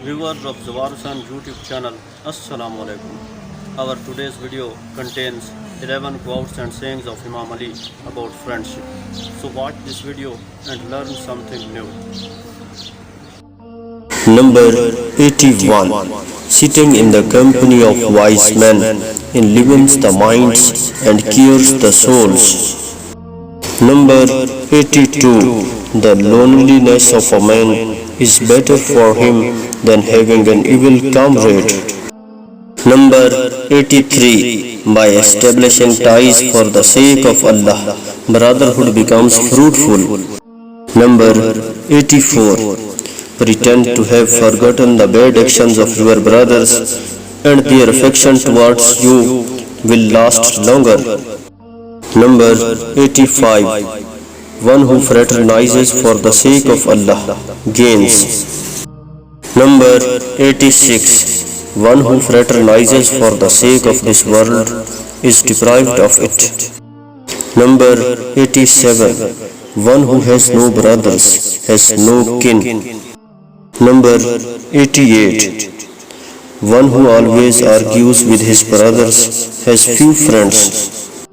Viewers of Zawar Hussain YouTube channel, Assalamu alaikum. Our today's video contains 11 quotes and sayings of Imam Ali about friendship. So watch this video and learn something new. Number 81. Sitting in the company of wise men enlivens the minds and cures the souls. Number 82. The loneliness of a man is better for him than having an evil comrade. Number 83. By establishing ties for the sake of Allah, brotherhood becomes fruitful. Number 84. Pretend to have forgotten the bad actions of your brothers, and their affection towards you will last longer. Number 85. One who fraternizes for the sake of Allah gains. Number 86. One who fraternizes for the sake of this world is deprived of it. Number 87. One who has no brothers has no kin. Number 88. One who always argues with his brothers has few friends.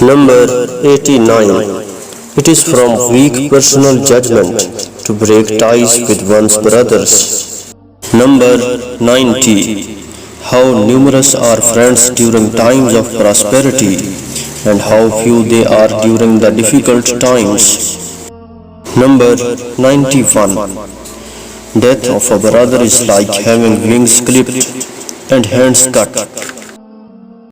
Number 89. It is from weak personal judgment to break ties with one's brothers. Number 90. How numerous are friends during times of prosperity, and how few they are during the difficult times. Number 91. Death of a brother is like having wings clipped and hands cut.